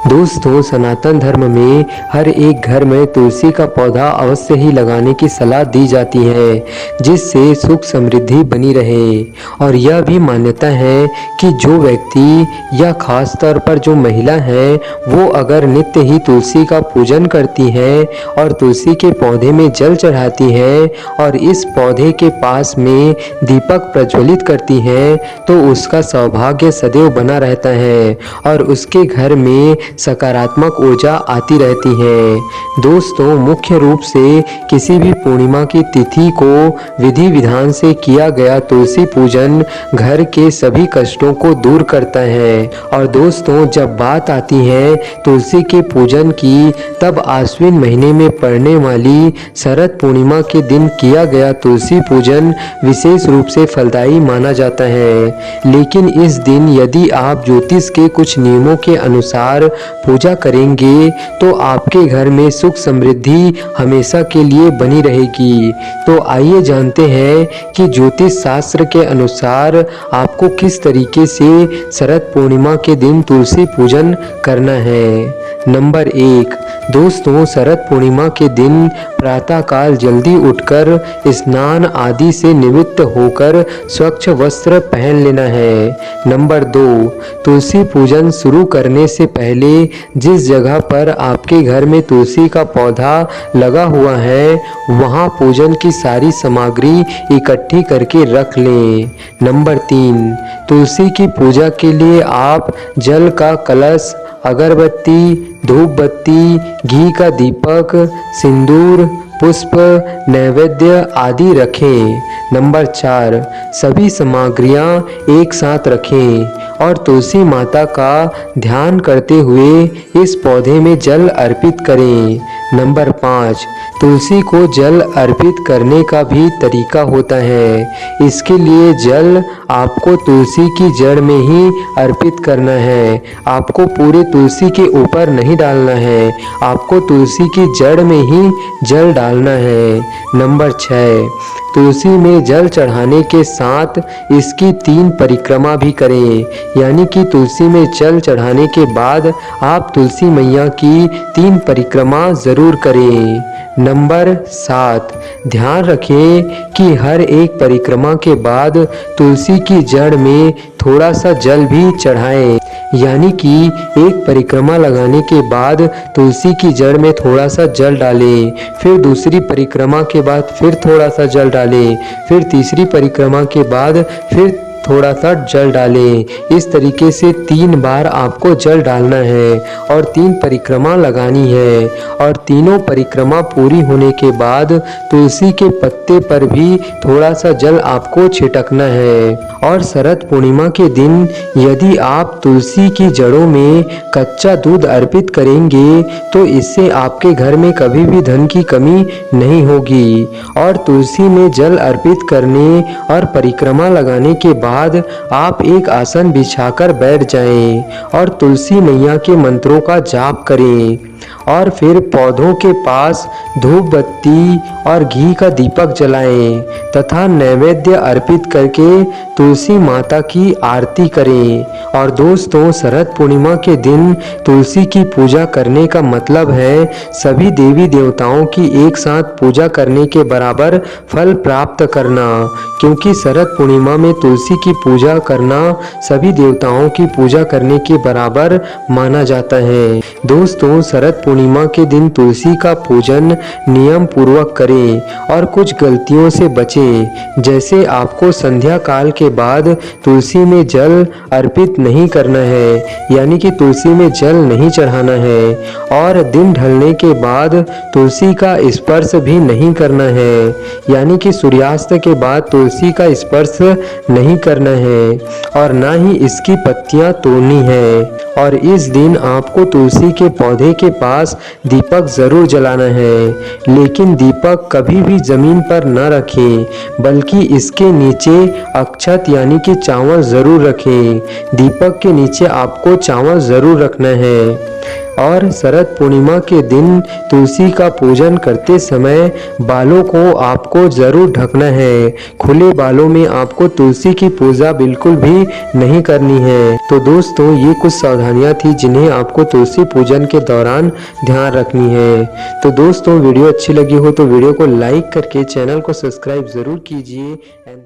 दोस्तों, सनातन धर्म में हर एक घर में तुलसी का पौधा अवश्य ही लगाने की सलाह दी जाती है, जिससे सुख समृद्धि बनी रहे। और यह भी मान्यता है कि जो व्यक्ति या खास तौर पर जो महिला है, वो अगर नित्य ही तुलसी का पूजन करती है और तुलसी के पौधे में जल चढ़ाती है और इस पौधे के पास में दीपक प्रज्वलित करती है, तो उसका सौभाग्य सदैव बना रहता है और उसके घर में सकारात्मक ऊर्जा आती रहती है। दोस्तों, मुख्य रूप से किसी भी पूर्णिमा की तिथि को विधि विधान से किया गया तुलसी पूजन घर के सभी कष्टों को दूर करता है। और दोस्तों, जब बात आती है तुलसी के पूजन की, तब आश्विन महीने में पड़ने वाली शरद पूर्णिमा के दिन किया गया तुलसी पूजन विशेष रूप से फलदायी माना जाता है। लेकिन इस दिन यदि आप ज्योतिष के कुछ नियमों के अनुसार पूजा करेंगे तो आपके घर में सुख समृद्धि हमेशा के लिए बनी रहेगी। तो आइए जानते हैं कि ज्योतिष शास्त्र के अनुसार आपको किस तरीके से शरद पूर्णिमा के दिन तुलसी पूजन करना है। नंबर 1, दोस्तों, शरद पूर्णिमा के दिन प्रातःकाल जल्दी उठकर स्नान आदि से निवृत्त होकर स्वच्छ वस्त्र पहन लेना है। नंबर 2, तुलसी पूजन शुरू करने से पहले जिस जगह पर आपके घर में तुलसी का पौधा लगा हुआ है, वहां पूजन की सारी सामग्री इकट्ठी करके रख लें। नंबर 3, तुलसी की पूजा के लिए आप जल का कलश, अगरबत्ती, धूप बत्ती, घी का दीपक, सिंदूर, पुष्प, नैवेद्य आदि रखें। नंबर 4, सभी सामग्रियां एक साथ रखें और तुलसी माता का ध्यान करते हुए इस पौधे में जल अर्पित करें। नंबर 5, तुलसी को जल अर्पित करने का भी तरीका होता है। इसके लिए जल आपको तुलसी की जड़ में ही अर्पित करना है। आपको पूरे तुलसी के ऊपर नहीं डालना है, आपको तुलसी की जड़ में ही जल डालना है। नंबर 6, तुलसी में जल चढ़ाने के साथ इसकी 3 परिक्रमा भी करें, यानी कि तुलसी में जल चढ़ाने के बाद आप तुलसी मैया की 3 परिक्रमा जरूर करें। नंबर 7, ध्यान रखें कि हर एक परिक्रमा के बाद तुलसी की जड़ में थोड़ा सा जल भी चढ़ाएं, यानी कि एक परिक्रमा लगाने के बाद तुलसी की जड़ में थोड़ा सा जल डालें, फिर दूसरी परिक्रमा के बाद फिर थोड़ा सा जल डालें, फिर तीसरी परिक्रमा के बाद फिर थोड़ा सा जल डालें। इस तरीके से 3 बार आपको जल डालना है और 3 परिक्रमा लगानी है। और तीनों परिक्रमा पूरी होने के बाद तुलसी के पत्ते पर भी थोड़ा सा जल आपको छिड़कना है। और शरद पूर्णिमा के दिन यदि आप तुलसी की जड़ों में कच्चा दूध अर्पित करेंगे तो इससे आपके घर में कभी भी धन की कमी नहीं होगी। और तुलसी में जल अर्पित करने और परिक्रमा लगाने के बाद आप एक आसन बिछाकर बैठ जाएं और तुलसी मैया के मंत्रों का जाप करें और फिर पौधों के पास धूप बत्ती और घी का दीपक जलाएं तथा नैवेद्य अर्पित करके तुलसी माता की आरती करें। और दोस्तों, शरद पूर्णिमा के दिन तुलसी की पूजा करने का मतलब है सभी देवी देवताओं की एक साथ पूजा करने के बराबर फल प्राप्त करना, क्योंकि शरद पूर्णिमा में तुलसी की पूजा करना सभी देवताओं की पूजा करने के बराबर माना जाता है। दोस्तों, शरद पूर्णिमा के दिन तुलसी का पूजन नियम पूर्वक करें और कुछ गलतियों से बचें, जैसे आपको संध्या काल के बाद तुलसी में जल अर्पित नहीं करना है, यानी कि तुलसी में जल नहीं चढ़ाना है, और दिन ढलने के बाद तुलसी का स्पर्श भी नहीं करना है, यानी कि सूर्यास्त के बाद तुलसी का स्पर्श नहीं करना है और ना ही इसकी पत्तियां तोड़नी है। और इस दिन आपको तुलसी के पौधे के पास दीपक जरूर जलाना है, लेकिन दीपक कभी भी जमीन पर न रखें, बल्कि इसके नीचे अक्षत यानी कि चावल जरूर रखें। दीपक के नीचे आपको चावल जरूर रखना है। और शरद पूर्णिमा के दिन तुलसी का पूजन करते समय बालों को आपको जरूर ढकना है। खुले बालों में आपको तुलसी की पूजा बिल्कुल भी नहीं करनी है। तो दोस्तों ये कुछ सावधानियां थी जिन्हें आपको तुलसी पूजन के दौरान ध्यान रखनी है। तो दोस्तों वीडियो अच्छी लगी हो तो वीडियो को लाइक करके चैनल को सब्सक्राइब जरूर कीजिए एंड